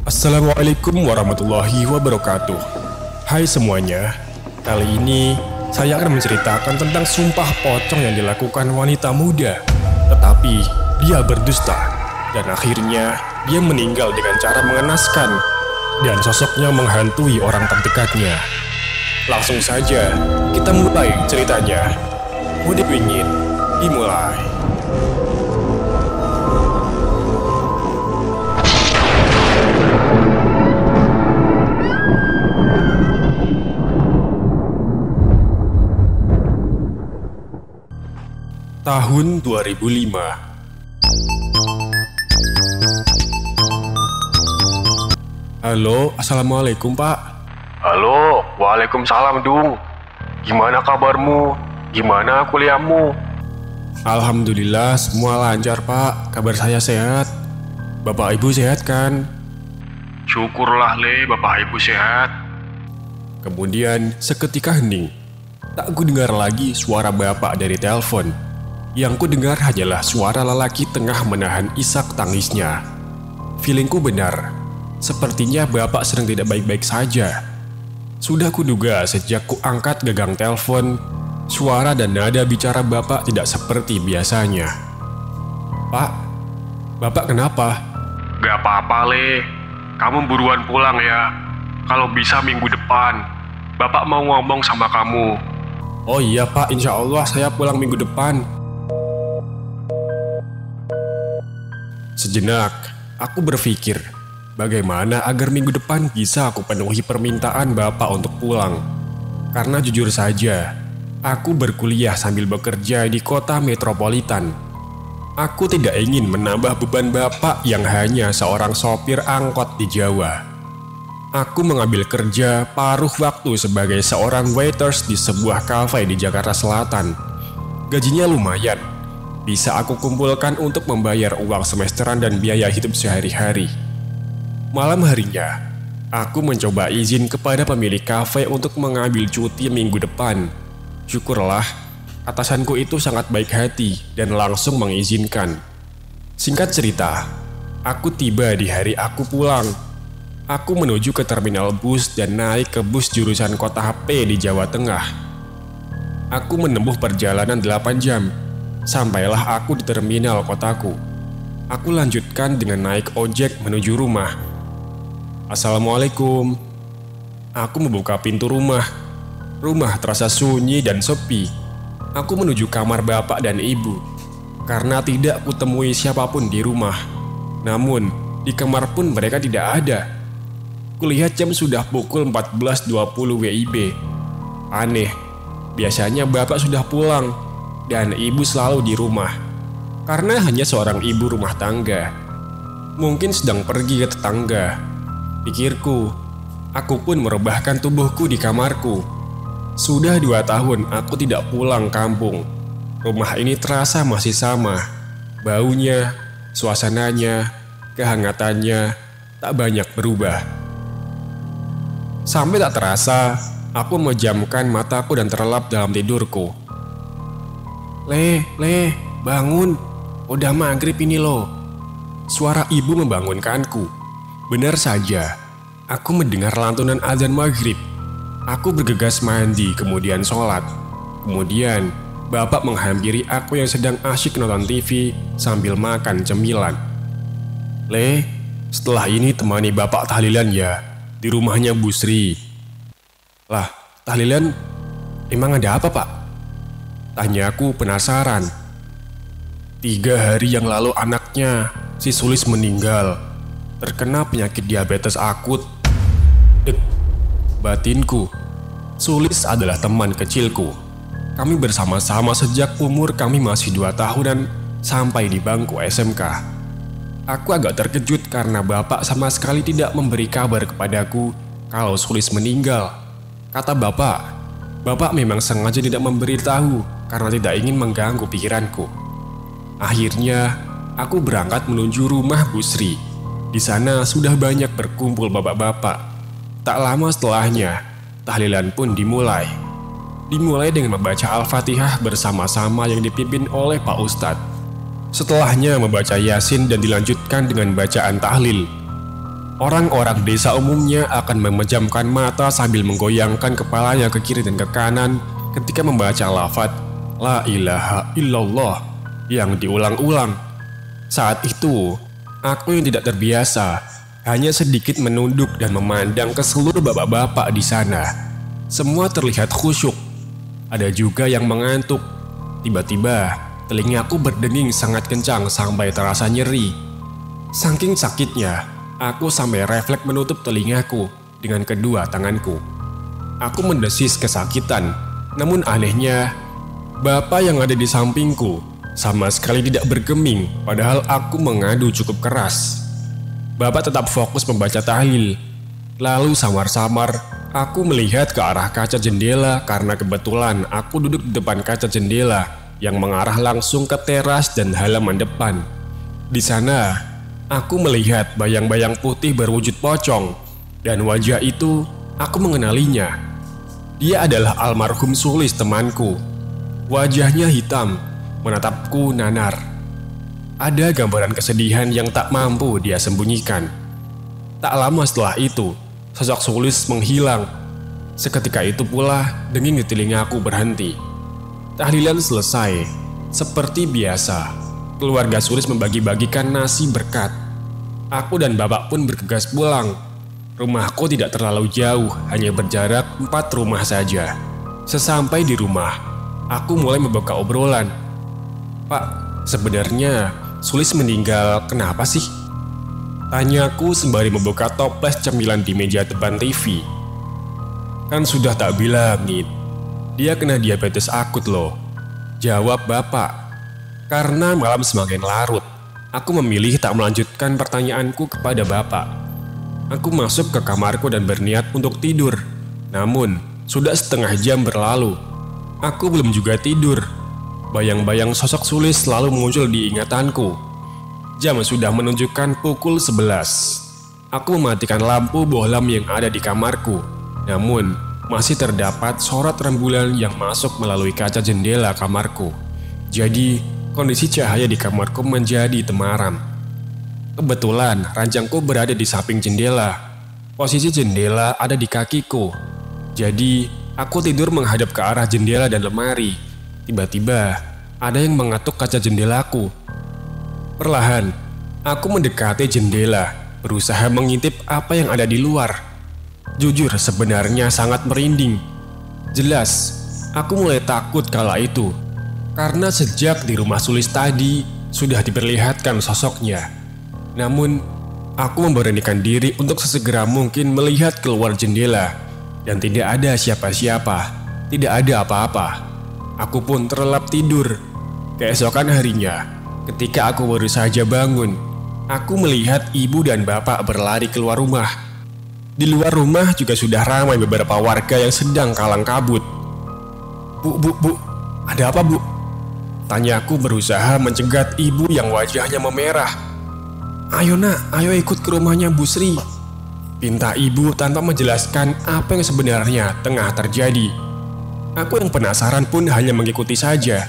Assalamualaikum warahmatullahi wabarakatuh. Hai semuanya, kali ini saya akan menceritakan tentang sumpah pocong yang dilakukan wanita muda. Tetapi dia berdusta dan akhirnya dia meninggal dengan cara mengenaskan dan sosoknya menghantui orang terdekatnya. Langsung saja kita mulai ceritanya. Mudik Wingit dimulai. Tahun 2005. Halo, assalamualaikum Pak. Halo, waalaikumsalam Dung. Gimana kabarmu? Gimana kuliahmu? Alhamdulillah semua lancar Pak, kabar saya sehat. Bapak Ibu sehat kan? Syukurlah Le, Bapak Ibu sehat. Kemudian seketika hening. Tak ku dengar lagi suara Bapak dari telepon. Yang ku dengar hanyalah suara lelaki tengah menahan isak tangisnya. Feelingku benar. Sepertinya Bapak sedang tidak baik-baik saja. Sudah kuduga sejak ku angkat gagang telepon, suara dan nada bicara Bapak tidak seperti biasanya. Pak, Bapak kenapa? Gak apa-apa Le, kamu buruan pulang ya. Kalau bisa minggu depan, Bapak mau ngomong sama kamu. Oh iya Pak, insya Allah saya pulang minggu depan. Sejenak, aku berpikir, bagaimana agar minggu depan bisa aku penuhi permintaan Bapak untuk pulang. Karena jujur saja, aku berkuliah sambil bekerja di kota metropolitan. Aku tidak ingin menambah beban Bapak yang hanya seorang sopir angkot di Jawa. Aku mengambil kerja paruh waktu sebagai seorang waiters di sebuah kafe di Jakarta Selatan. Gajinya lumayan. Bisa aku kumpulkan untuk membayar uang semesteran dan biaya hidup sehari-hari. Malam harinya, aku mencoba izin kepada pemilik kafe untuk mengambil cuti minggu depan. Syukurlah, atasanku itu sangat baik hati dan langsung mengizinkan. Singkat cerita, aku tiba di hari aku pulang. Aku menuju ke terminal bus dan naik ke bus jurusan Kota HP di Jawa Tengah. Aku menempuh perjalanan 8 jam. Sampailah aku di terminal kotaku. Aku lanjutkan dengan naik ojek menuju rumah. Assalamualaikum. Aku membuka pintu rumah. Rumah terasa sunyi dan sepi. Aku menuju kamar bapak dan ibu. Karena tidak kutemui siapapun di rumah. Namun, di kamar pun mereka tidak ada. Kulihat jam sudah pukul 14.20 WIB. Aneh, biasanya bapak sudah pulang dan ibu selalu di rumah. Karena hanya seorang ibu rumah tangga. Mungkin sedang pergi ke tetangga. Pikirku, aku pun merebahkan tubuhku di kamarku. Sudah 2 tahun aku tidak pulang kampung. Rumah ini terasa masih sama. Baunya, suasananya, kehangatannya tak banyak berubah. Sampai tak terasa, aku memejamkan mataku dan terlelap dalam tidurku. Le, bangun. Udah maghrib ini loh. Suara ibu membangunkanku. Benar saja, aku mendengar lantunan azan maghrib. Aku bergegas mandi, kemudian sholat. Kemudian, bapak menghampiri aku yang sedang asyik nonton TV sambil makan cemilan. Le, setelah ini temani bapak tahlilan ya, di rumahnya Bu Sri. Lah, tahlilan emang ada apa pak? Tanyaku penasaran. 3 hari yang lalu anaknya, si Sulis meninggal. Terkena penyakit diabetes akut. Batinku. Sulis adalah teman kecilku. Kami bersama-sama sejak umur kami masih 2 tahunan sampai di bangku SMK. Aku agak terkejut karena bapak sama sekali tidak memberi kabar kepadaku kalau Sulis meninggal. Kata bapak memang sengaja tidak memberitahu karena tidak ingin mengganggu pikiranku. Akhirnya, aku berangkat menuju rumah Bu Sri. Di sana sudah banyak berkumpul bapak-bapak. Tak lama setelahnya, tahlilan pun dimulai. Dimulai dengan membaca Al-Fatihah bersama-sama yang dipimpin oleh Pak Ustadz. Setelahnya membaca Yasin dan dilanjutkan dengan bacaan tahlil. Orang-orang desa umumnya akan memejamkan mata sambil menggoyangkan kepalanya ke kiri dan ke kanan ketika membaca lafaz La ilaha illallah yang diulang-ulang. Saat itu, aku yang tidak terbiasa hanya sedikit menunduk dan memandang ke seluruh bapak-bapak di sana. Semua terlihat khusyuk. Ada juga yang mengantuk. Tiba-tiba, telingaku berdenging sangat kencang sampai terasa nyeri. Saking sakitnya, aku sampai refleks menutup telingaku dengan kedua tanganku. Aku mendesis kesakitan, namun anehnya, bapak yang ada di sampingku sama sekali tidak bergeming, padahal aku mengadu cukup keras. Bapak tetap fokus membaca tahlil. Lalu samar-samar, aku melihat ke arah kaca jendela karena kebetulan aku duduk di depan kaca jendela yang mengarah langsung ke teras dan halaman depan. Di sana, aku melihat bayang-bayang putih berwujud pocong, dan wajah itu aku mengenalinya. Dia adalah almarhum Sulis temanku. Wajahnya hitam, menatapku nanar. Ada gambaran kesedihan yang tak mampu dia sembunyikan. Tak lama setelah itu, sosok Sulis menghilang. Seketika itu pula, denging di telingaku berhenti. Tahlilan selesai. Seperti biasa, keluarga Sulis membagi-bagikan nasi berkat. Aku dan bapak pun bergegas pulang. Rumahku tidak terlalu jauh, hanya berjarak 4 rumah saja. Sesampai di rumah, aku mulai membuka obrolan. Pak, sebenarnya Sulis meninggal kenapa sih? Tanyaku sembari membuka toples cemilan di meja depan TV. Kan sudah tak bilang, Nit. Dia kena diabetes akut loh. Jawab bapak. Karena malam semakin larut, aku memilih tak melanjutkan pertanyaanku kepada bapak. Aku masuk ke kamarku dan berniat untuk tidur. Namun, sudah setengah jam berlalu. Aku belum juga tidur. Bayang-bayang sosok Sulis selalu muncul di ingatanku. Jam sudah menunjukkan pukul 11. Aku mematikan lampu bohlam yang ada di kamarku. Namun, masih terdapat sorot rembulan yang masuk melalui kaca jendela kamarku. Jadi, kondisi cahaya di kamarku menjadi temaram. Kebetulan, ranjangku berada di samping jendela. Posisi jendela ada di kakiku. Jadi, aku tidur menghadap ke arah jendela dan lemari. Tiba-tiba, ada yang mengetuk kaca jendelaku. Perlahan, aku mendekati jendela, berusaha mengintip apa yang ada di luar. Jujur, sebenarnya sangat merinding. Jelas, aku mulai takut kala itu. Karena sejak di rumah Sulis tadi, sudah diperlihatkan sosoknya. Namun, aku memberanikan diri untuk sesegera mungkin melihat keluar jendela. Dan tidak ada siapa-siapa, tidak ada apa-apa. Aku pun terlelap tidur. Keesokan harinya, ketika aku baru saja bangun, aku melihat ibu dan bapak berlari keluar rumah. Di luar rumah juga sudah ramai beberapa warga yang sedang kalang kabut. Bu, ada apa bu? Tanyaku berusaha mencegat ibu yang wajahnya memerah. Ayo nak, ayo ikut ke rumahnya Bu Sri. Pinta ibu tanpa menjelaskan apa yang sebenarnya tengah terjadi. Aku yang penasaran pun hanya mengikuti saja.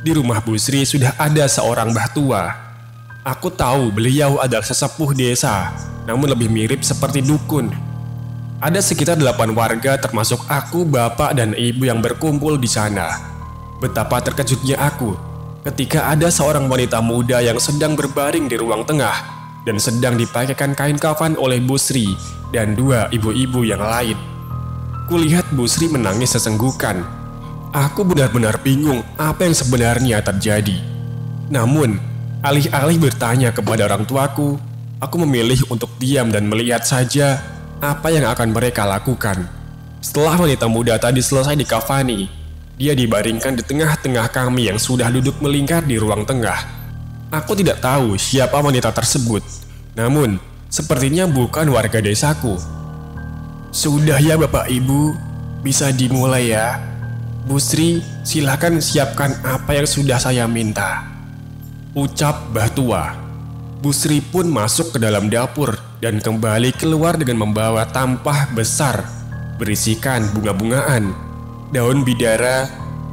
Di rumah Bu Sri sudah ada seorang mbah tua. Aku tahu beliau adalah sesepuh desa, namun lebih mirip seperti dukun. Ada sekitar 8 warga termasuk aku, bapak, dan ibu yang berkumpul di sana. Betapa terkejutnya aku ketika ada seorang wanita muda yang sedang berbaring di ruang tengah dan sedang dipakaikan kain kafan oleh Bu Sri dan 2 ibu-ibu yang lain. Kulihat Bu Sri menangis sesenggukan. Aku benar-benar bingung apa yang sebenarnya terjadi. Namun, alih-alih bertanya kepada orang tuaku, aku memilih untuk diam dan melihat saja apa yang akan mereka lakukan. Setelah wanita muda tadi selesai dikafani, dia dibaringkan di tengah-tengah kami yang sudah duduk melingkar di ruang tengah. Aku tidak tahu siapa wanita tersebut, namun sepertinya bukan warga desaku. Sudah ya Bapak Ibu, bisa dimulai ya. Bu Sri, silakan siapkan apa yang sudah saya minta, ucap Mbah Tua. Bu Sri pun masuk ke dalam dapur dan kembali keluar dengan membawa tampah besar berisikan bunga-bungaan, daun bidara,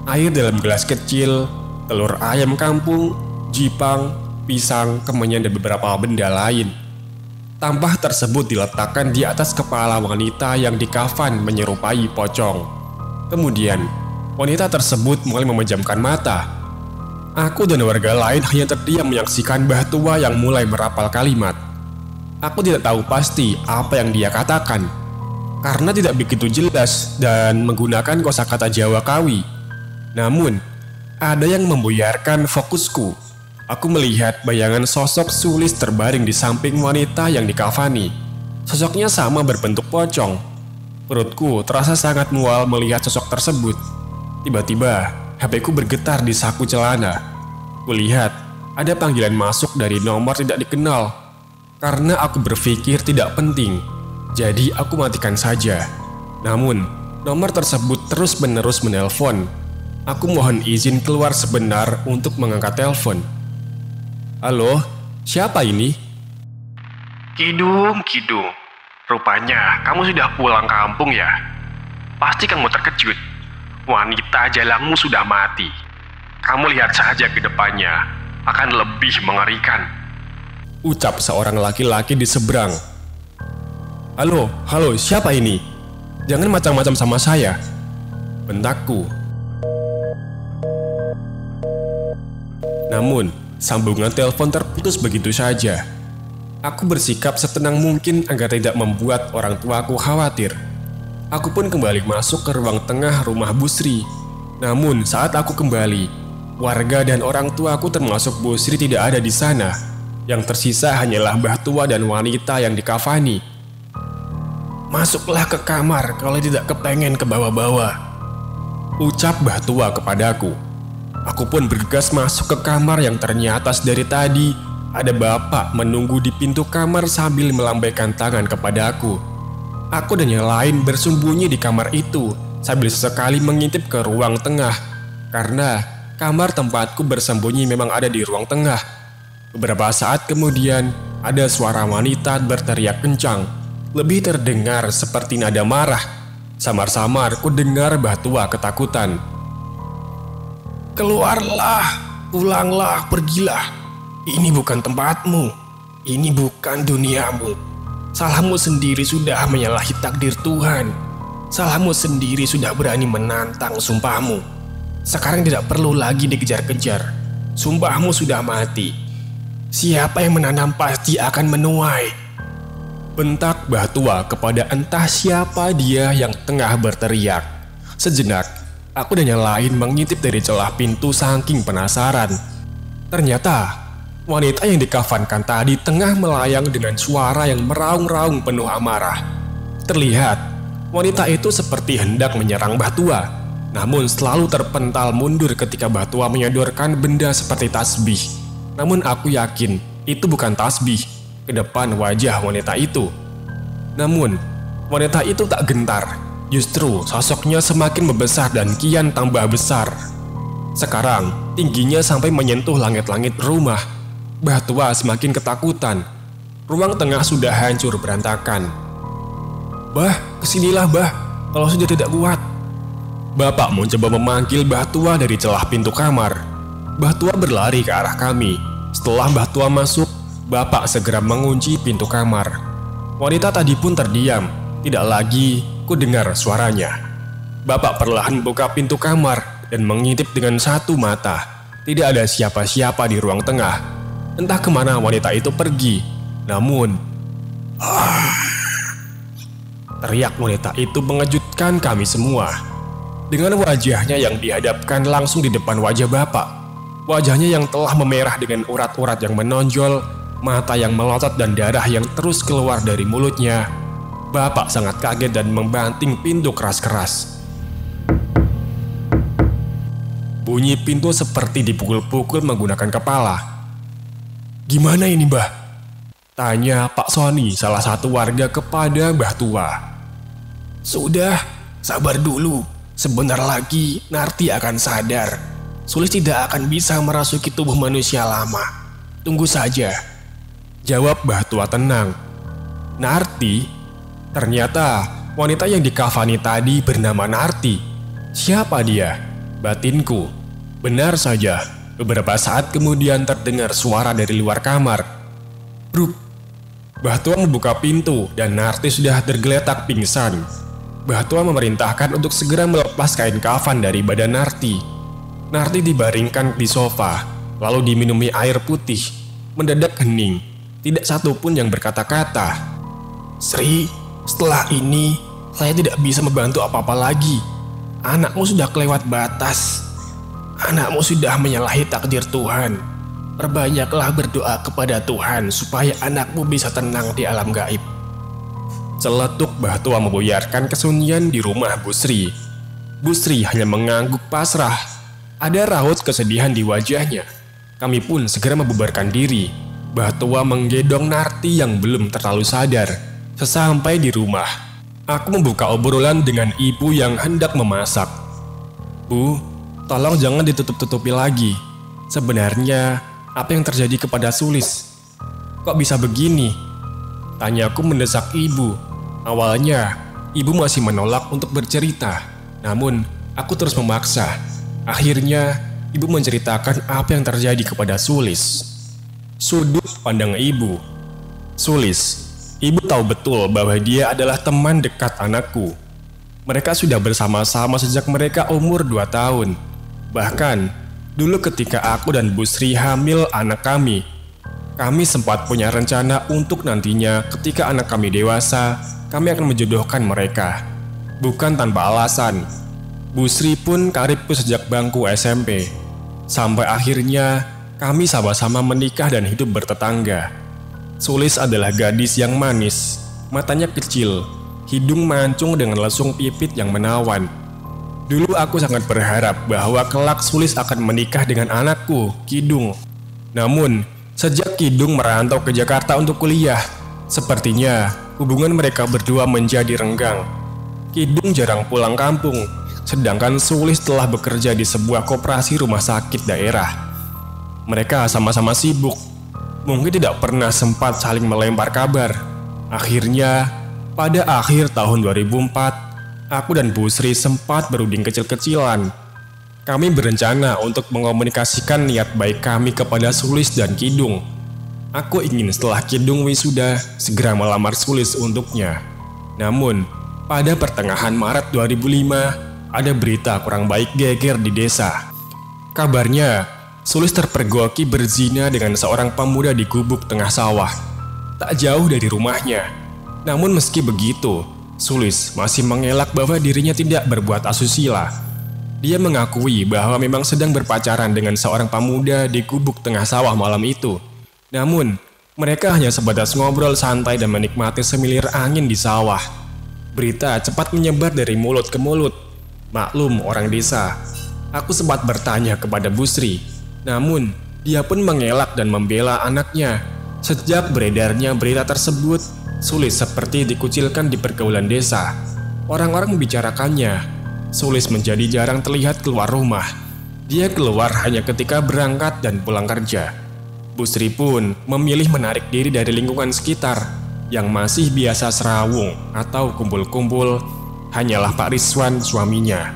air dalam gelas kecil, telur ayam kampung, jipang, pisang, kemenyan, dan beberapa benda lain. Tampah tersebut diletakkan di atas kepala wanita yang dikafan menyerupai pocong. Kemudian, wanita tersebut mulai memejamkan mata. Aku dan warga lain hanya terdiam menyaksikan Mbah Tua yang mulai merapal kalimat. Aku tidak tahu pasti apa yang dia katakan, karena tidak begitu jelas dan menggunakan kosakata Jawa Kawi. Namun, ada yang membuyarkan fokusku. Aku melihat bayangan sosok Sulis terbaring di samping wanita yang dikafani. Sosoknya sama berbentuk pocong. Perutku terasa sangat mual melihat sosok tersebut. Tiba-tiba, HP-ku bergetar di saku celana. Kulihat ada panggilan masuk dari nomor tidak dikenal. Karena aku berpikir tidak penting, jadi aku matikan saja. Namun, nomor tersebut terus-menerus menelpon. Aku mohon izin keluar sebentar untuk mengangkat telepon. Halo, siapa ini? Kidung. Rupanya kamu sudah pulang kampung ya? Pasti kamu terkejut. Wanita jalangmu sudah mati. Kamu lihat saja ke depannya, akan lebih mengerikan. Ucap seorang laki-laki di seberang. Halo, siapa ini? Jangan macam-macam sama saya, bentakku. Namun, sambungan telepon terputus begitu saja. Aku bersikap setenang mungkin agar tidak membuat orang tuaku khawatir. Aku pun kembali masuk ke ruang tengah rumah Busri. Namun, saat aku kembali, warga dan orang tuaku termasuk Busri tidak ada di sana. Yang tersisa hanyalah Mbah Tua dan wanita yang dikafani. Masuklah ke kamar kalau tidak kepengen ke bawah-bawah, ucap Mbah Tua kepadaku. Aku pun bergegas masuk ke kamar yang ternyata dari tadi ada bapak menunggu di pintu kamar sambil melambaikan tangan kepadaku. Aku dan yang lain bersembunyi di kamar itu sambil sesekali mengintip ke ruang tengah, karena kamar tempatku bersembunyi memang ada di ruang tengah. Beberapa saat kemudian, ada suara wanita berteriak kencang. Lebih terdengar seperti nada marah. Samar-samar ku dengar Mbah Tua ketakutan. Keluarlah, pulanglah, pergilah. Ini bukan tempatmu. Ini bukan duniamu. Salahmu sendiri sudah menyalahi takdir Tuhan. Salahmu sendiri sudah berani menantang sumpahmu. Sekarang tidak perlu lagi dikejar-kejar. Sumpahmu sudah mati. Siapa yang menanam pasti akan menuai, bentak Mbah Tua kepada entah siapa dia yang tengah berteriak. Sejenak, aku dan yang lain mengintip dari celah pintu saking penasaran. Ternyata, wanita yang dikafankan tadi tengah melayang dengan suara yang meraung-raung penuh amarah. Terlihat, wanita itu seperti hendak menyerang Mbah Tua, namun selalu terpental mundur ketika Mbah Tua menyodorkan benda seperti tasbih. Namun aku yakin itu bukan tasbih ke depan wajah wanita itu. Namun, wanita itu tak gentar. Justru sosoknya semakin membesar dan kian tambah besar. Sekarang, tingginya sampai menyentuh langit-langit rumah. Mbah Tua semakin ketakutan. Ruang tengah sudah hancur berantakan. Bah, kesinilah bah, kalau sudah tidak kuat. Bapak mencoba memanggil Mbah Tua dari celah pintu kamar. Mbah Tua berlari ke arah kami. Setelah Mbah Tua masuk, Bapak segera mengunci pintu kamar. Wanita tadi pun terdiam. Tidak lagi ku dengar suaranya. Bapak perlahan buka pintu kamar dan mengintip dengan satu mata. Tidak ada siapa-siapa di ruang tengah. Entah kemana wanita itu pergi. Namun, teriak wanita itu mengejutkan kami semua. Dengan wajahnya yang dihadapkan langsung di depan wajah Bapak. Wajahnya yang telah memerah dengan urat-urat yang menonjol, mata yang melotot dan darah yang terus keluar dari mulutnya. Bapak sangat kaget dan membanting pintu keras-keras. Bunyi pintu seperti dipukul-pukul menggunakan kepala. Gimana ini, Mbah? Tanya Pak Soni, salah satu warga kepada Mbah Tua. Sudah, sabar dulu. Sebentar lagi Narti akan sadar. Sulis tidak akan bisa merasuki tubuh manusia lama. Tunggu saja, jawab Mbah Tua tenang. Narti? Ternyata wanita yang dikafani tadi bernama Narti. Siapa dia? Batinku. Benar saja, beberapa saat kemudian terdengar suara dari luar kamar. Bruk. Mbah Tua membuka pintu dan Narti sudah tergeletak pingsan. Mbah Tua memerintahkan untuk segera melepas kain kafan dari badan Narti. Narti dibaringkan di sofa, lalu diminumi air putih. Mendadak hening, tidak satupun yang berkata-kata. "Sri, setelah ini saya tidak bisa membantu apa-apa lagi. Anakmu sudah kelewat batas. Anakmu sudah menyalahi takdir Tuhan. Perbanyaklah berdoa kepada Tuhan supaya anakmu bisa tenang di alam gaib." Celetuk Mbah Tua membuyarkan kesunyian di rumah Bu Sri. Bu Sri hanya mengangguk pasrah. Ada raut kesedihan di wajahnya. Kami pun segera membubarkan diri. Mbah Tua menggendong Narti yang belum terlalu sadar. Sesampai di rumah, aku membuka obrolan dengan ibu yang hendak memasak. "Bu, tolong jangan ditutup-tutupi lagi. Sebenarnya, apa yang terjadi kepada Sulis? Kok bisa begini?" Tanyaku mendesak ibu. Awalnya, ibu masih menolak untuk bercerita. Namun, aku terus memaksa. Akhirnya, ibu menceritakan apa yang terjadi kepada Sulis. Sudut pandang ibu. "Sulis, ibu tahu betul bahwa dia adalah teman dekat anakku. Mereka sudah bersama-sama sejak mereka umur 2 tahun. Bahkan, dulu ketika aku dan Bu Sri hamil anak kami sempat punya rencana untuk nantinya ketika anak kami dewasa, kami akan menjodohkan mereka. Bukan tanpa alasan. Bu Sri pun karibku sejak bangku SMP. Sampai akhirnya, kami sama-sama menikah dan hidup bertetangga. Sulis adalah gadis yang manis, matanya kecil, hidung mancung dengan lesung pipit yang menawan. Dulu aku sangat berharap bahwa kelak Sulis akan menikah dengan anakku, Kidung. Namun, sejak Kidung merantau ke Jakarta untuk kuliah, sepertinya hubungan mereka berdua menjadi renggang. Kidung jarang pulang kampung, sedangkan Sulis telah bekerja di sebuah koperasi rumah sakit daerah. Mereka sama-sama sibuk, mungkin tidak pernah sempat saling melempar kabar. Akhirnya, pada akhir tahun 2004, aku dan Bu Sri sempat berunding kecil-kecilan. Kami berencana untuk mengomunikasikan niat baik kami kepada Sulis dan Kidung. Aku ingin setelah Kidung wisuda, segera melamar Sulis untuknya. Namun, pada pertengahan Maret 2005, ada berita kurang baik geger di desa. Kabarnya, Sulis terpergoki berzina dengan seorang pemuda di gubuk tengah sawah, tak jauh dari rumahnya. Namun meski begitu, Sulis masih mengelak bahwa dirinya tidak berbuat asusila. Dia mengakui bahwa memang sedang berpacaran dengan seorang pemuda di gubuk tengah sawah malam itu. Namun, mereka hanya sebatas ngobrol santai dan menikmati semilir angin di sawah. Berita cepat menyebar dari mulut ke mulut. Maklum orang desa. Aku sempat bertanya kepada Bu Sri, namun dia pun mengelak dan membela anaknya. Sejak beredarnya berita tersebut, Sulis seperti dikucilkan di pergaulan desa. Orang-orang membicarakannya. Sulis menjadi jarang terlihat keluar rumah. Dia keluar hanya ketika berangkat dan pulang kerja. Bu Sri pun memilih menarik diri dari lingkungan sekitar yang masih biasa serawung atau kumpul-kumpul. Hanyalah Pak Rizwan suaminya.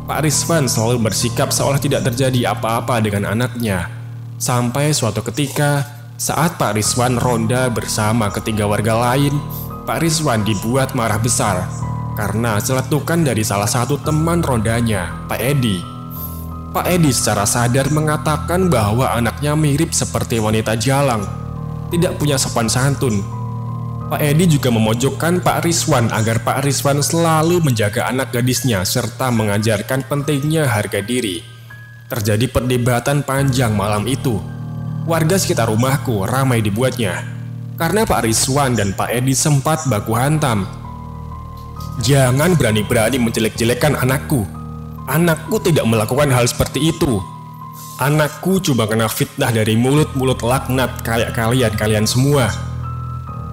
Pak Rizwan selalu bersikap seolah tidak terjadi apa-apa dengan anaknya. Sampai suatu ketika, saat Pak Rizwan ronda bersama ketiga warga lain, Pak Rizwan dibuat marah besar karena celetukan dari salah satu teman rondanya, Pak Edi. Pak Edi secara sadar mengatakan bahwa anaknya mirip seperti wanita jalang, tidak punya sopan santun. Pak Edi juga memojokkan Pak Rizwan agar Pak Rizwan selalu menjaga anak gadisnya serta mengajarkan pentingnya harga diri. Terjadi perdebatan panjang malam itu. Warga sekitar rumahku ramai dibuatnya karena Pak Rizwan dan Pak Edi sempat baku hantam. "Jangan berani-berani menjelek-jelekan anakku. Anakku tidak melakukan hal seperti itu. Anakku cuma kena fitnah dari mulut-mulut laknat kayak kalian semua."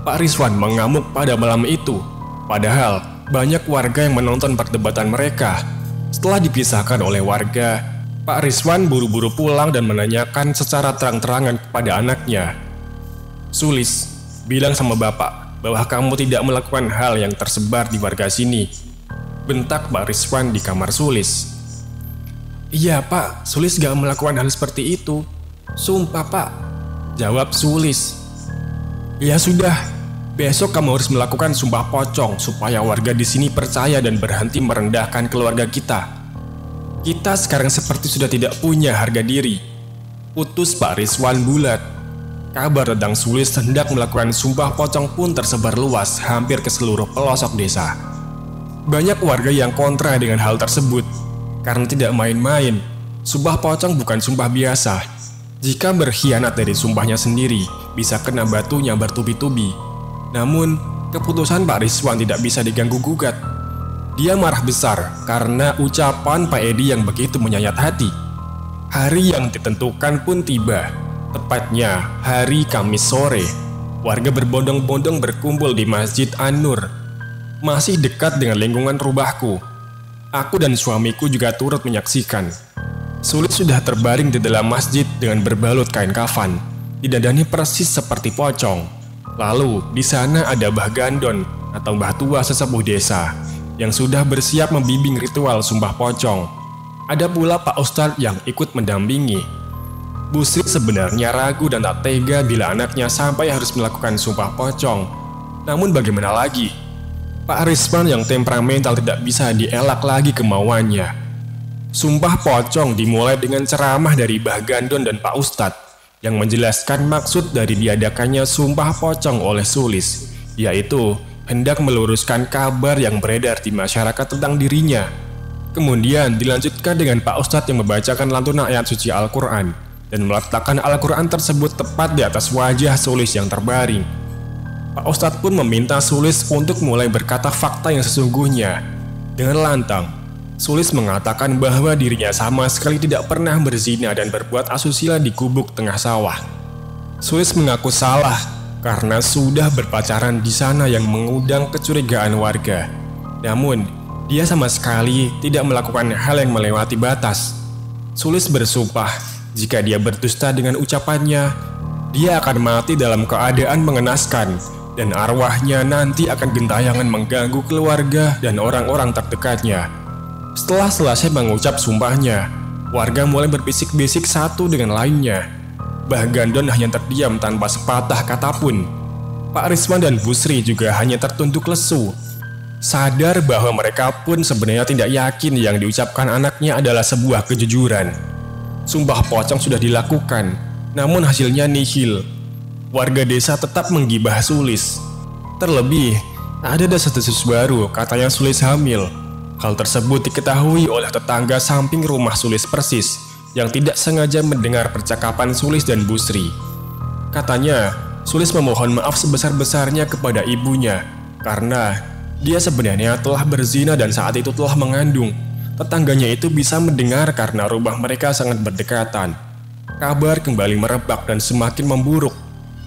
Pak Rizwan mengamuk pada malam itu. Padahal banyak warga yang menonton perdebatan mereka. Setelah dipisahkan oleh warga, Pak Rizwan buru-buru pulang dan menanyakan secara terang-terangan kepada anaknya. "Sulis, bilang sama bapak bahwa kamu tidak melakukan hal yang tersebar di warga sini," bentak Pak Rizwan di kamar Sulis. "Iya pak, Sulis gak melakukan hal seperti itu. Sumpah pak," jawab Sulis. "Ya sudah, Besok kamu harus melakukan sumpah pocong supaya warga di sini percaya dan berhenti merendahkan keluarga kita. Kita sekarang seperti sudah tidak punya harga diri. Utus Pak Rizwan bulat. Kabar tentang Sulis hendak melakukan sumpah pocong pun tersebar luas hampir ke seluruh pelosok desa. Banyak warga yang kontra dengan hal tersebut. Karena tidak main-main, sumpah pocong bukan sumpah biasa. Jika berkhianat dari sumpahnya sendiri, bisa kena batunya bertubi-tubi. Namun, keputusan Pak Rizwan tidak bisa diganggu-gugat. Dia marah besar karena ucapan Pak Edi yang begitu menyayat hati. Hari yang ditentukan pun tiba. Tepatnya hari Kamis sore. Warga berbondong-bondong berkumpul di Masjid An-Nur. Masih dekat dengan lingkungan rumahku. Aku dan suamiku juga turut menyaksikan. Sulis sudah terbaring di dalam masjid dengan berbalut kain kafan. Didandani persis seperti pocong. Lalu di sana ada Mbah Gandon atau Mbah Tua sesepuh desa yang sudah bersiap membimbing ritual sumpah pocong. Ada pula Pak Ustadz yang ikut mendampingi. Busri sebenarnya ragu dan tak tega bila anaknya sampai harus melakukan sumpah pocong. Namun bagaimana lagi? Pak Rizwan yang temperamental tidak bisa dielak lagi kemauannya. Sumpah pocong dimulai dengan ceramah dari Mbah Gandon dan Pak Ustadz yang menjelaskan maksud dari diadakannya sumpah pocong oleh Sulis, yaitu hendak meluruskan kabar yang beredar di masyarakat tentang dirinya. Kemudian dilanjutkan dengan Pak Ustadz yang membacakan lantunan ayat suci Al-Quran dan meletakkan Al-Quran tersebut tepat di atas wajah Sulis yang terbaring. Pak Ustadz pun meminta Sulis untuk mulai berkata fakta yang sesungguhnya. Dengan lantang, Sulis mengatakan bahwa dirinya sama sekali tidak pernah berzina dan berbuat asusila di gubuk tengah sawah. Sulis mengaku salah karena sudah berpacaran di sana yang mengundang kecurigaan warga. Namun, dia sama sekali tidak melakukan hal yang melewati batas. Sulis bersumpah jika dia berdusta dengan ucapannya, dia akan mati dalam keadaan mengenaskan dan arwahnya nanti akan gentayangan mengganggu keluarga dan orang-orang terdekatnya. Setelah selesai mengucap sumpahnya, warga mulai berbisik-bisik satu dengan lainnya. Mbah Gandon hanya terdiam tanpa sepatah kata pun. Pak Rizwan dan Busri juga hanya tertunduk lesu, sadar bahwa mereka pun sebenarnya tidak yakin yang diucapkan anaknya adalah sebuah kejujuran. Sumpah pocong sudah dilakukan, namun hasilnya nihil. Warga desa tetap menggibah Sulis. Terlebih, ada desas-desus baru katanya Sulis hamil. Hal tersebut diketahui oleh tetangga samping rumah Sulis persis, yang tidak sengaja mendengar percakapan Sulis dan Busri. Katanya, Sulis memohon maaf sebesar-besarnya kepada ibunya, karena dia sebenarnya telah berzina dan saat itu telah mengandung. Tetangganya itu bisa mendengar karena rumah mereka sangat berdekatan. Kabar kembali merebak dan semakin memburuk.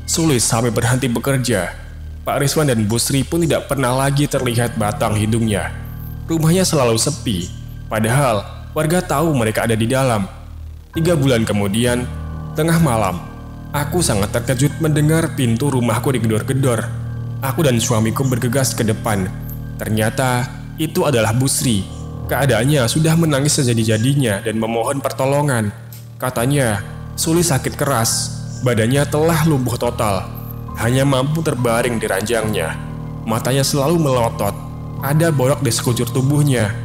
Sulis sampai berhenti bekerja. Pak Rizwan dan Busri pun tidak pernah lagi terlihat batang hidungnya. Rumahnya selalu sepi, padahal warga tahu mereka ada di dalam. 3 bulan kemudian, tengah malam, aku sangat terkejut mendengar pintu rumahku digedor-gedor. Aku dan suamiku bergegas ke depan. Ternyata itu adalah Busri. Keadaannya sudah menangis sejadi-jadinya dan memohon pertolongan. Katanya, Sulis sakit keras, badannya telah lumpuh total, hanya mampu terbaring di ranjangnya. Matanya selalu melotot, ada borok di sekujur tubuhnya.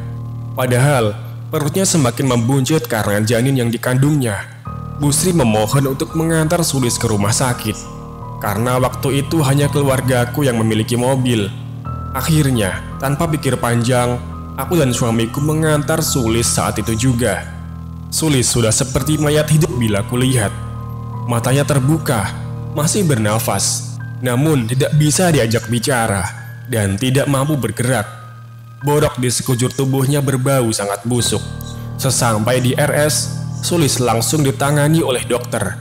Padahal, perutnya semakin membuncit karena janin yang dikandungnya. Busri memohon untuk mengantar Sulis ke rumah sakit, karena waktu itu hanya keluargaku yang memiliki mobil. Akhirnya, tanpa pikir panjang, aku dan suamiku mengantar Sulis saat itu juga. Sulis sudah seperti mayat hidup bila kulihat. Matanya terbuka, masih bernafas, namun tidak bisa diajak bicara dan tidak mampu bergerak. Borok di sekujur tubuhnya berbau sangat busuk. Sesampai di RS, Sulis langsung ditangani oleh dokter.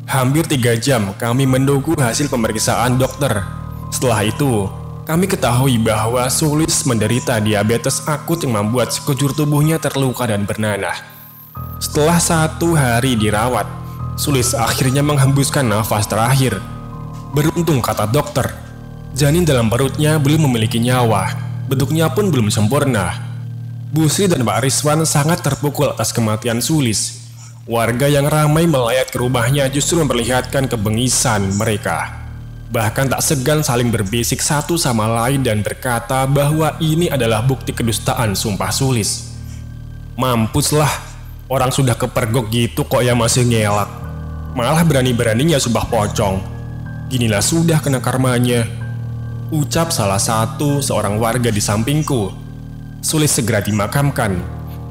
Hampir 3 jam kami menunggu hasil pemeriksaan dokter. Setelah itu, kami ketahui bahwa Sulis menderita diabetes akut yang membuat sekujur tubuhnya terluka dan bernanah. Setelah 1 hari dirawat, Sulis akhirnya menghembuskan nafas terakhir. Beruntung, kata dokter, janin dalam perutnya belum memiliki nyawa, bentuknya pun belum sempurna. Busri dan Pak Rizwan sangat terpukul atas kematian Sulis. Warga yang ramai melayat ke rumahnya justru memperlihatkan kebengisan mereka. Bahkan tak segan saling berbisik satu sama lain dan berkata bahwa ini adalah bukti kedustaan sumpah Sulis. Mampuslah, orang sudah kepergok gitu kok yang masih ngelak. Malah berani-beraninya sumpah pocong. Inilah sudah kena karmanya, ucap salah satu seorang warga di sampingku. Sulis segera dimakamkan.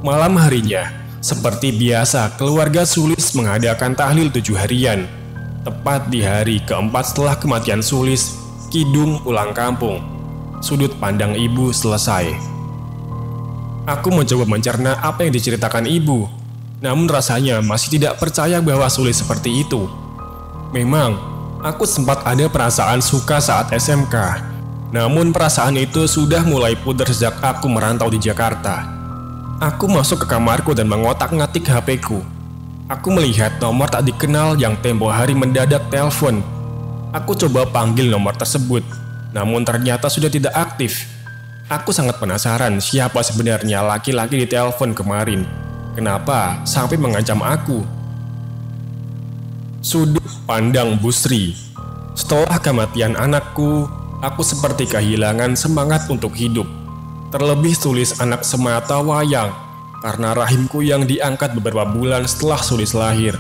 Malam harinya, seperti biasa, keluarga Sulis mengadakan tahlil 7 harian. Tepat di hari keempat setelah kematian Sulis, Kidung pulang kampung. Sudut pandang ibu selesai. Aku mencoba mencerna apa yang diceritakan ibu, namun rasanya masih tidak percaya bahwa Sulis seperti itu. Memang, aku sempat ada perasaan suka saat SMK, namun perasaan itu sudah mulai pudar sejak aku merantau di Jakarta. Aku masuk ke kamarku dan mengotak-ngatik HP-ku. Aku melihat nomor tak dikenal yang tempo hari mendadak telepon. Aku coba panggil nomor tersebut, namun ternyata sudah tidak aktif. Aku sangat penasaran siapa sebenarnya laki-laki di telepon kemarin. Kenapa sampai mengancam aku? Sudut pandang Busri. Setelah kematian anakku, aku seperti kehilangan semangat untuk hidup. Terlebih Sulis anak semata wayang, karena rahimku yang diangkat beberapa bulan setelah Sulis lahir.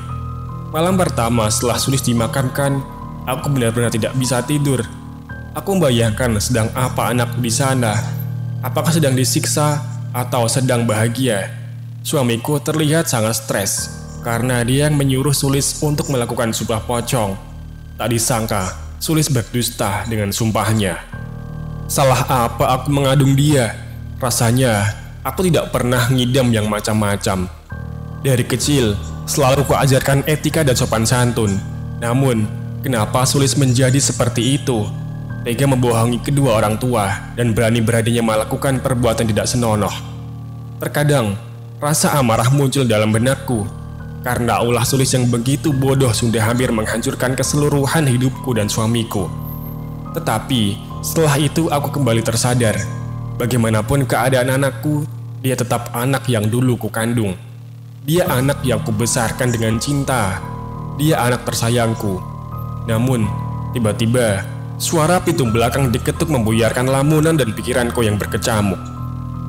Malam pertama setelah Sulis dimakamkan, aku benar-benar tidak bisa tidur. Aku membayangkan sedang apa anakku di sana. Apakah sedang disiksa atau sedang bahagia? Suamiku terlihat sangat stres karena dia yang menyuruh Sulis untuk melakukan sumpah pocong. Tak disangka, Sulis berdusta dengan sumpahnya. Salah apa aku mengadung dia? Rasanya aku tidak pernah ngidam yang macam-macam. Dari kecil, selalu kuajarkan etika dan sopan santun. Namun, kenapa Sulis menjadi seperti itu? Tega membohongi kedua orang tua dan berani-beraninya melakukan perbuatan tidak senonoh. Terkadang, rasa amarah muncul dalam benakku. Karena ulah Sulis yang begitu bodoh sudah hampir menghancurkan keseluruhan hidupku dan suamiku. Tetapi, setelah itu aku kembali tersadar. Bagaimanapun keadaan anakku, dia tetap anak yang dulu kukandung. Dia anak yang kubesarkan dengan cinta. Dia anak tersayangku. Namun, tiba-tiba, suara pintu belakang diketuk membuyarkan lamunan dan pikiranku yang berkecamuk.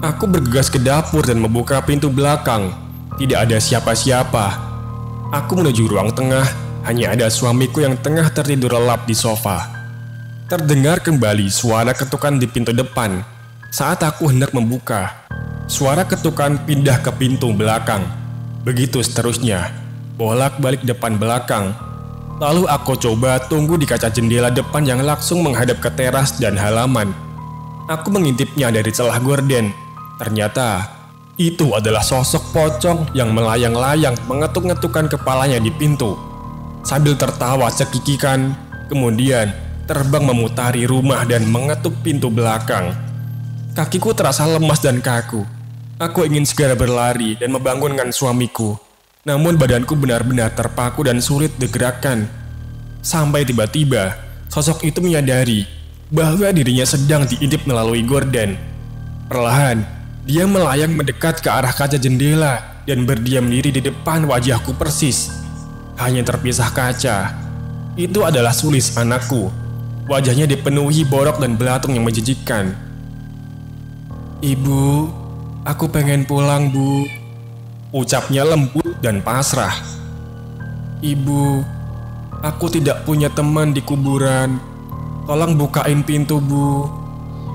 Aku bergegas ke dapur dan membuka pintu belakang. Tidak ada siapa-siapa. Aku menuju ruang tengah, hanya ada suamiku yang tengah tertidur lelap di sofa. Terdengar kembali suara ketukan di pintu depan. Saat aku hendak membuka, suara ketukan pindah ke pintu belakang. Begitu seterusnya, bolak-balik depan belakang. Lalu aku coba tunggu di kaca jendela depan yang langsung menghadap ke teras dan halaman. Aku mengintipnya dari celah gorden. Ternyata, itu adalah sosok pocong yang melayang-layang mengetuk-ngetukkan kepalanya di pintu. Sambil tertawa cekikikan, kemudian terbang memutari rumah dan mengetuk pintu belakang. Kakiku terasa lemas dan kaku. Aku ingin segera berlari dan membangunkan suamiku. Namun badanku benar-benar terpaku dan sulit digerakkan. Sampai tiba-tiba, sosok itu menyadari bahwa dirinya sedang diintip melalui gorden. Perlahan, dia melayang mendekat ke arah kaca jendela dan berdiam diri di depan wajahku persis. Hanya terpisah kaca. Itu adalah Sulis anakku. Wajahnya dipenuhi borok dan belatung yang menjijikkan. "Ibu, aku pengen pulang, Bu," ucapnya lembut dan pasrah. "Ibu, aku tidak punya teman di kuburan. Tolong bukain pintu, Bu."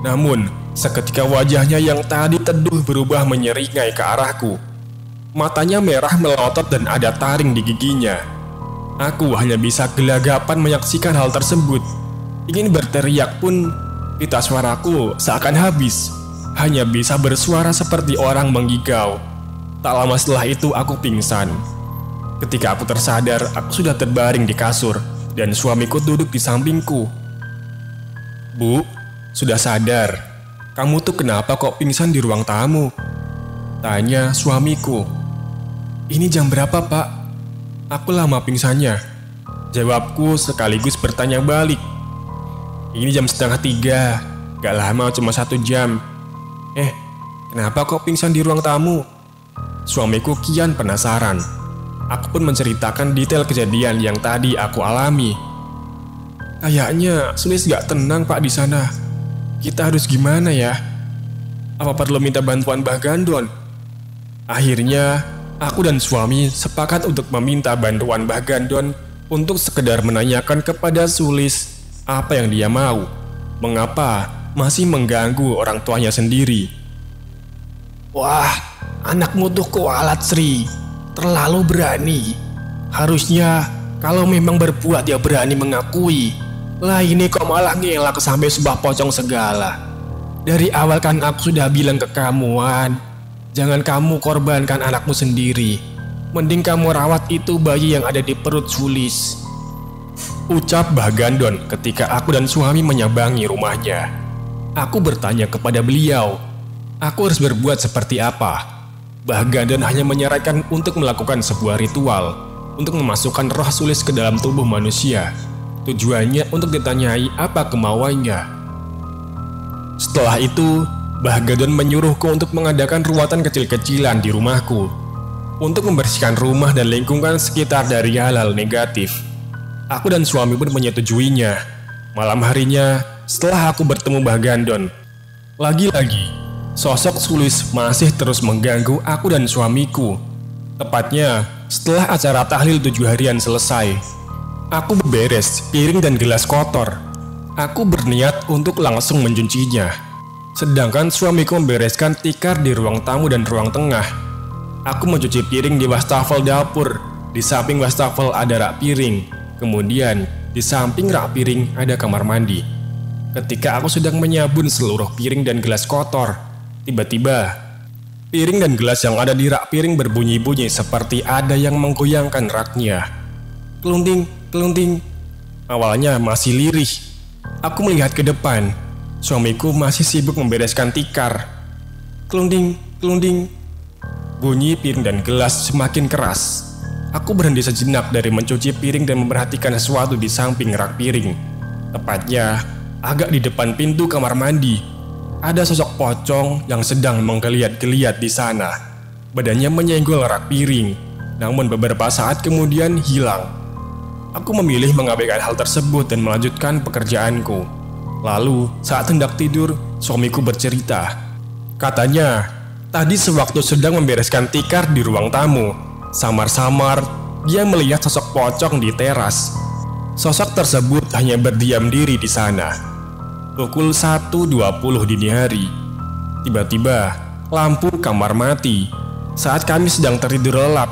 Namun, seketika wajahnya yang tadi teduh berubah menyeringai ke arahku. Matanya merah melotot dan ada taring di giginya. Aku hanya bisa gelagapan menyaksikan hal tersebut. Ingin berteriak pun, pita suaraku seakan habis. Hanya bisa bersuara seperti orang menggigau. Tak lama setelah itu aku pingsan. Ketika aku tersadar, aku sudah terbaring di kasur dan suamiku duduk di sampingku. "Bu, sudah sadar? Kamu tuh kenapa kok pingsan di ruang tamu?" tanya suamiku. "Ini jam berapa, Pak?" "Aku lama pingsannya," jawabku sekaligus bertanya balik. "Ini jam 2:30, gak lama, cuma 1 jam. Kenapa kok pingsan di ruang tamu?" Suamiku kian penasaran. Aku pun menceritakan detail kejadian yang tadi aku alami. Kayaknya Sulis gak tenang Pak di sana. Kita harus gimana ya? Apa perlu minta bantuan Mbah Gandon? Akhirnya, aku dan suami sepakat untuk meminta bantuan Mbah Gandon untuk sekedar menanyakan kepada Sulis apa yang dia mau. Mengapa masih mengganggu orang tuanya sendiri? Wah, anakmu tuh kualat Sri. Terlalu berani. Harusnya kalau memang berbuat ya berani mengakui. Lah ini kok malah ngelak sampai sebuah pocong segala. Dari awal kan aku sudah bilang ke kamu, Wan, jangan kamu korbankan anakmu sendiri. Mending kamu rawat itu bayi yang ada di perut Sulis. Ucap Mbah Gandon ketika aku dan suami menyambangi rumahnya. Aku bertanya kepada beliau, aku harus berbuat seperti apa? Mbah Gandon hanya menyarankan untuk melakukan sebuah ritual untuk memasukkan roh Sulis ke dalam tubuh manusia. Tujuannya untuk ditanyai apa kemauannya. Setelah itu, Mbah Gandon menyuruhku untuk mengadakan ruatan kecil-kecilan di rumahku untuk membersihkan rumah dan lingkungan sekitar dari hal-hal negatif. Aku dan suami pun menyetujuinya. Malam harinya, setelah aku bertemu Mbah Gandon, lagi-lagi sosok Sulis masih terus mengganggu aku dan suamiku. Tepatnya setelah acara tahlil 7 harian selesai, aku beberes piring dan gelas kotor. Aku berniat untuk langsung mencucinya. Sedangkan suamiku membereskan tikar di ruang tamu dan ruang tengah. Aku mencuci piring di wastafel dapur. Di samping wastafel ada rak piring. Kemudian di samping rak piring ada kamar mandi. Ketika aku sedang menyabun seluruh piring dan gelas kotor, tiba-tiba piring dan gelas yang ada di rak piring berbunyi-bunyi seperti ada yang menggoyangkan raknya. Kelunting, kelunting. Awalnya masih lirih. Aku melihat ke depan. Suamiku masih sibuk membereskan tikar. Kelunting, kelunting. Bunyi piring dan gelas semakin keras. Aku berhenti sejenak dari mencuci piring dan memperhatikan sesuatu di samping rak piring. Tepatnya agak di depan pintu kamar mandi. Ada sosok pocong yang sedang menggeliat-geliat di sana. Badannya menyenggol rak piring, namun beberapa saat kemudian hilang. Aku memilih mengabaikan hal tersebut dan melanjutkan pekerjaanku. Lalu, saat hendak tidur, suamiku bercerita. Katanya, tadi sewaktu sedang membereskan tikar di ruang tamu, samar-samar dia melihat sosok pocong di teras. Sosok tersebut hanya berdiam diri di sana. Pukul 1.20 dini hari. Tiba-tiba, lampu kamar mati saat kami sedang tertidur lelap.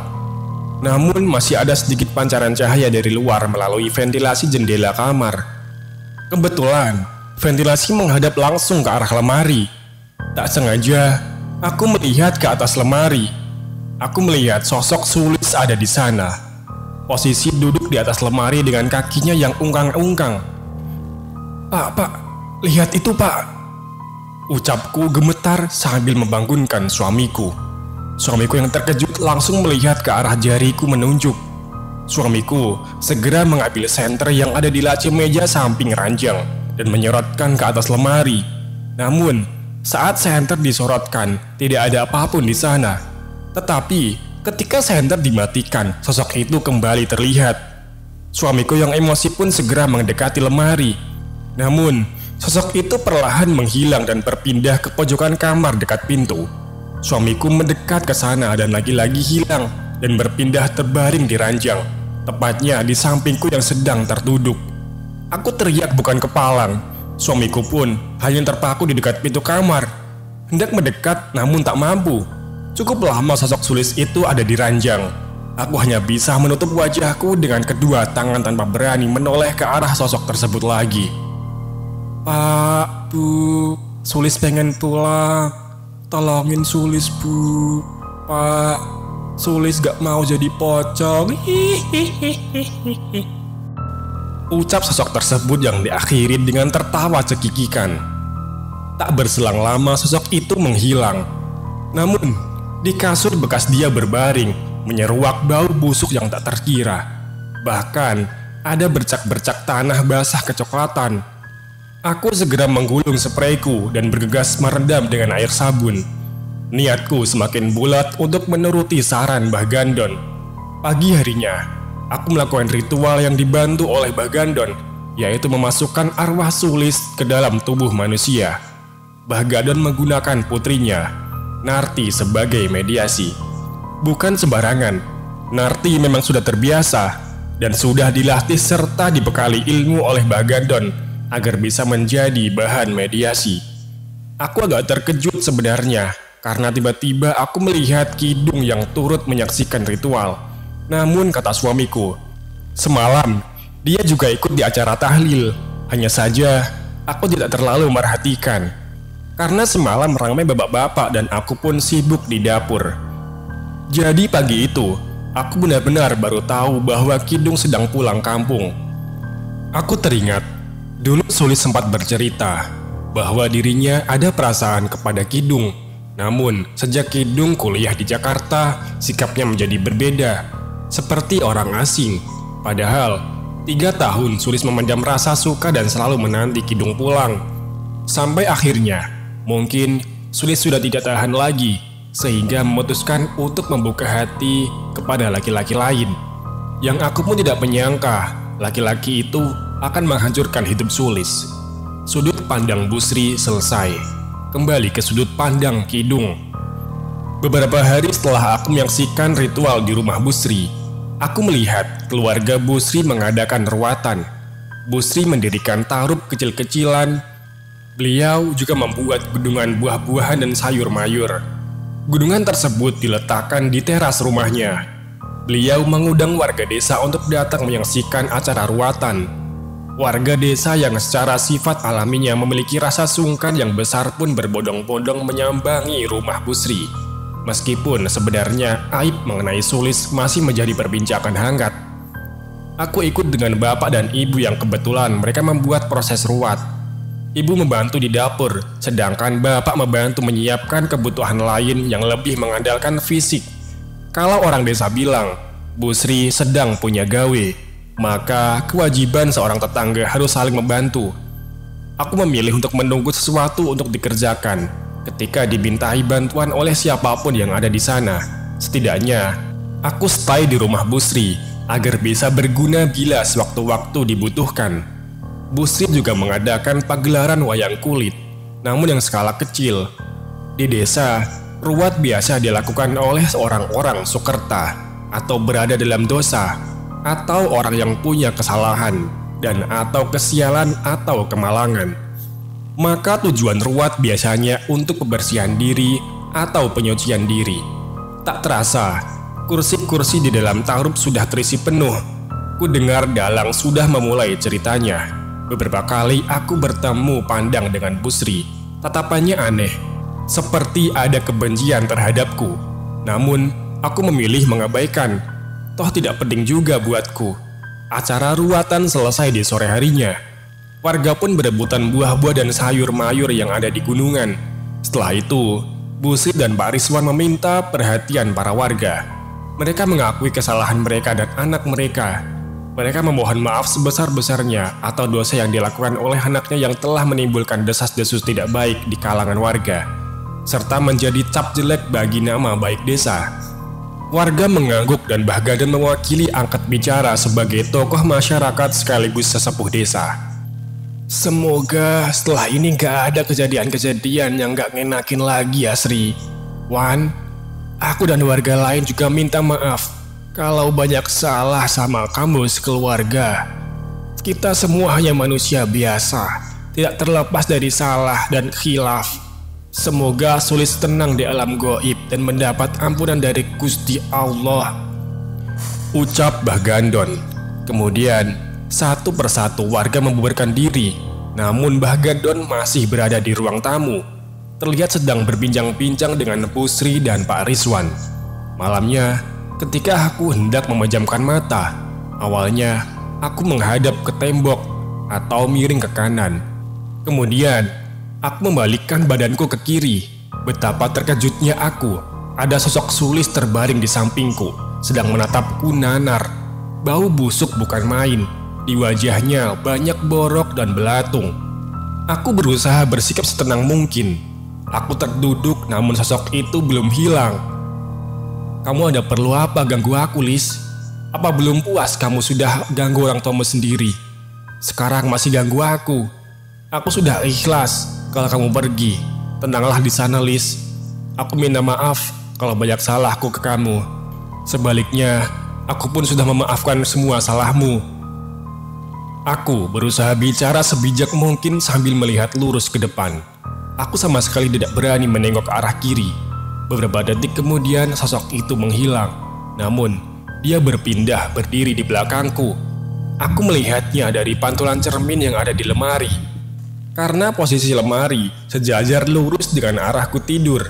Namun masih ada sedikit pancaran cahaya dari luar melalui ventilasi jendela kamar. Kebetulan, ventilasi menghadap langsung ke arah lemari. Tak sengaja, aku melihat ke atas lemari. Aku melihat sosok Sulis ada di sana. Posisi duduk di atas lemari dengan kakinya yang ungkang-ungkang. Pak, lihat itu Pak. Ucapku gemetar sambil membangunkan suamiku. Suamiku yang terkejut langsung melihat ke arah jariku menunjuk. Suamiku segera mengambil senter yang ada di laci meja samping ranjang dan menyorotkan ke atas lemari. Namun, saat senter disorotkan, tidak ada apapun di sana. Tetapi, ketika senter dimatikan, sosok itu kembali terlihat. Suamiku yang emosi pun segera mendekati lemari. Namun, sosok itu perlahan menghilang dan berpindah ke pojokan kamar dekat pintu. Suamiku mendekat ke sana dan lagi-lagi hilang dan berpindah terbaring di ranjang, tepatnya di sampingku yang sedang terduduk. Aku teriak bukan kepalang. Suamiku pun hanya terpaku di dekat pintu kamar. Hendak mendekat namun tak mampu. Cukup lama sosok Sulis itu ada di ranjang. Aku hanya bisa menutup wajahku dengan kedua tangan tanpa berani menoleh ke arah sosok tersebut lagi. Pak, Bu, Sulis pengen pulang. Tolongin Sulis, Bu. Pak, Sulis gak mau jadi pocong. Ucap sosok tersebut yang diakhiri dengan tertawa cekikikan. Tak berselang lama sosok itu menghilang. Namun, di kasur bekas dia berbaring, menyeruak bau busuk yang tak terkira. Bahkan, ada bercak-bercak tanah basah kecoklatan. Aku segera menggulung sprayku dan bergegas merendam dengan air sabun. Niatku semakin bulat untuk menuruti saran Mbah Gandon. Pagi harinya, aku melakukan ritual yang dibantu oleh Mbah Gandon. yaitu memasukkan arwah Sulis ke dalam tubuh manusia. Mbah Gadon menggunakan putrinya, Narti, sebagai mediasi. Bukan sembarangan, Narti memang sudah terbiasa dan sudah dilatih serta dibekali ilmu oleh Mbah Gadon agar bisa menjadi bahan mediasi. Aku agak terkejut sebenarnya, karena tiba-tiba aku melihat Kidung yang turut menyaksikan ritual. Namun kata suamiku, semalam dia juga ikut di acara tahlil. Hanya saja aku tidak terlalu merhatikan, karena semalam ramai bapak-bapak dan aku pun sibuk di dapur. Jadi pagi itu, aku benar-benar baru tahu bahwa Kidung sedang pulang kampung. Aku teringat, dulu Sulis sempat bercerita bahwa dirinya ada perasaan kepada Kidung. Namun, sejak Kidung kuliah di Jakarta, sikapnya menjadi berbeda, seperti orang asing. Padahal, 3 tahun Sulis memendam rasa suka dan selalu menanti Kidung pulang. Sampai akhirnya, mungkin Sulis sudah tidak tahan lagi, sehingga memutuskan untuk membuka hati kepada laki-laki lain. Yang aku pun tidak menyangka, laki-laki itu akan menghancurkan hidup Sulis. Sudut pandang Busri selesai. Kembali ke sudut pandang Kidung. Beberapa hari setelah aku menyaksikan ritual di rumah Busri, aku melihat keluarga Busri mengadakan ruatan. Busri mendirikan tarup kecil-kecilan. Beliau juga membuat gunungan buah-buahan dan sayur mayur. Gunungan tersebut diletakkan di teras rumahnya. Beliau mengundang warga desa untuk datang menyaksikan acara ruatan. Warga desa yang secara sifat alaminya memiliki rasa sungkan yang besar pun berbondong-bondong menyambangi rumah Busri. Meskipun sebenarnya aib mengenai Sulis masih menjadi perbincangan hangat. Aku ikut dengan bapak dan ibu yang kebetulan mereka membuat proses ruat. Ibu membantu di dapur, sedangkan bapak membantu menyiapkan kebutuhan lain yang lebih mengandalkan fisik. Kalau orang desa bilang, Busri sedang punya gawe, maka kewajiban seorang tetangga harus saling membantu. Aku memilih untuk menunggu sesuatu untuk dikerjakan ketika dimintai bantuan oleh siapapun yang ada di sana. Setidaknya, aku stay di rumah Busri agar bisa berguna bila sewaktu-waktu dibutuhkan. Busri juga mengadakan pagelaran wayang kulit, namun yang skala kecil. Di desa, ruat biasa dilakukan oleh orang-orang sukerta atau berada dalam dosa, atau orang yang punya kesalahan, dan atau kesialan atau kemalangan. Maka tujuan ruat biasanya untuk pembersihan diri atau penyucian diri. Tak terasa, kursi-kursi di dalam tarup sudah terisi penuh. Ku dengar dalang sudah memulai ceritanya. Beberapa kali aku bertemu pandang dengan Busri. Tatapannya aneh, seperti ada kebencian terhadapku. Namun, aku memilih mengabaikan. Toh tidak penting juga buatku. Acara ruatan selesai di sore harinya. Warga pun berebutan buah-buah dan sayur mayur yang ada di gunungan. Setelah itu, Busri dan Pak Rizwan meminta perhatian para warga. Mereka mengakui kesalahan mereka dan anak mereka. Mereka memohon maaf sebesar-besarnya atas dosa yang dilakukan oleh anaknya yang telah menimbulkan desas-desus tidak baik di kalangan warga, serta menjadi cap jelek bagi nama baik desa. Warga mengangguk dan Mbah Gadon mewakili angkat bicara sebagai tokoh masyarakat sekaligus sesepuh desa. Semoga setelah ini gak ada kejadian-kejadian yang gak ngenakin lagi ya Sri. Wan, aku dan warga lain juga minta maaf kalau banyak salah sama kamu sekeluarga. Kita semua hanya manusia biasa, tidak terlepas dari salah dan khilaf. Semoga Sulis tenang di alam goib dan mendapat ampunan dari Gusti Allah, ucap Mbah Gadon. Kemudian, satu persatu warga membubarkan diri. Namun Mbah Gadon masih berada di ruang tamu. Terlihat sedang berbincang-bincang dengan Busri dan Pak Rizwan. Malamnya, ketika aku hendak memejamkan mata, awalnya aku menghadap ke tembok atau miring ke kanan. Kemudian, aku membalikkan badanku ke kiri. Betapa terkejutnya aku. Ada sosok Sulis terbaring di sampingku, sedang menatapku nanar. Bau busuk bukan main. Di wajahnya banyak borok dan belatung. Aku berusaha bersikap setenang mungkin. Aku terduduk, namun sosok itu belum hilang. Kamu ada perlu apa ganggu aku, Lis? Apa belum puas kamu sudah ganggu orang tuamu sendiri? sekarang masih ganggu aku. Aku sudah ikhlas kalau kamu pergi. Tenanglah di sana, Lis. Aku minta maaf kalau banyak salahku ke kamu. Sebaliknya, aku pun sudah memaafkan semua salahmu. Aku berusaha bicara sebijak mungkin sambil melihat lurus ke depan. Aku sama sekali tidak berani menengok ke arah kiri. Beberapa detik kemudian sosok itu menghilang. Namun, dia berpindah berdiri di belakangku. Aku melihatnya dari pantulan cermin yang ada di lemari. Karena posisi lemari sejajar lurus dengan arahku tidur.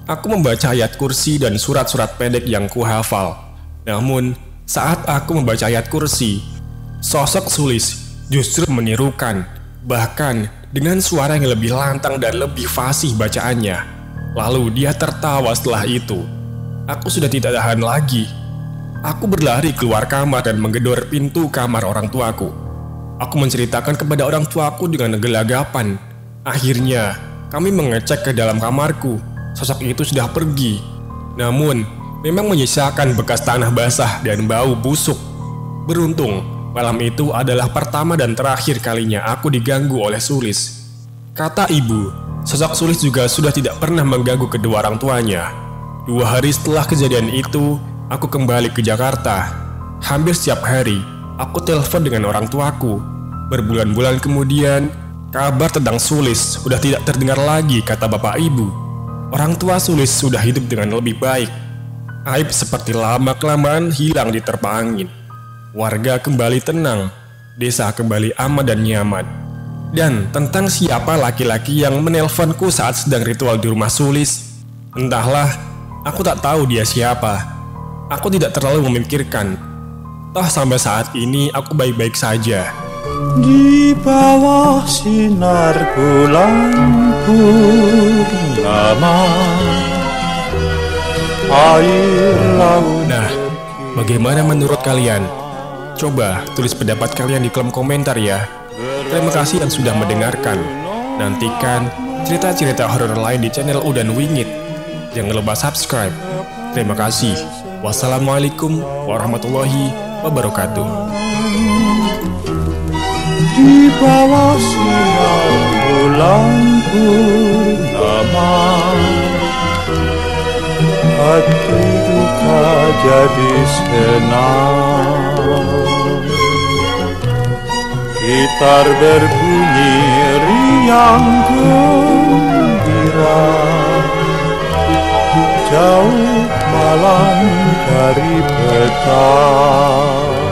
Aku membaca ayat kursi dan surat-surat pendek yang kuhafal. Namun, saat aku membaca ayat kursi, sosok Sulis justru menirukan. Bahkan dengan suara yang lebih lantang dan lebih fasih bacaannya. Lalu dia tertawa setelah itu. Aku sudah tidak tahan lagi. Aku berlari keluar kamar dan menggedor pintu kamar orang tuaku. Aku menceritakan kepada orang tuaku dengan gelagapan. Akhirnya, kami mengecek ke dalam kamarku. Sosok itu sudah pergi. Namun, memang menyisakan bekas tanah basah dan bau busuk. Beruntung, malam itu adalah pertama dan terakhir kalinya aku diganggu oleh Sulis. Kata ibu, sosok Sulis juga sudah tidak pernah mengganggu kedua orang tuanya. 2 hari setelah kejadian itu, aku kembali ke Jakarta. Hampir setiap hari, aku telepon dengan orang tuaku. Berbulan-bulan kemudian, kabar tentang Sulis sudah tidak terdengar lagi, kata bapak ibu. Orang tua Sulis sudah hidup dengan lebih baik. Aib seperti lama-kelamaan hilang diterpa angin. Warga kembali tenang, desa kembali aman dan nyaman. Dan tentang siapa laki-laki yang menelponku saat sedang ritual di rumah Sulis, entahlah, aku tak tahu dia siapa. Aku tidak terlalu memikirkan. Toh sampai saat ini aku baik-baik saja. Di bawah sinar bulan purnama, air laut. Nah, bagaimana menurut kalian? Coba tulis pendapat kalian di kolom komentar ya. Terima kasih yang sudah mendengarkan. Nantikan cerita-cerita horor lain di channel Udan Wingit. Jangan lupa subscribe. Terima kasih. Wassalamualaikum warahmatullahi wabarakatuh. Di bawah sinar bulan purnama, hati duka jadi senang. Gitar berbunyi riang gembira, jauh malam dari petang.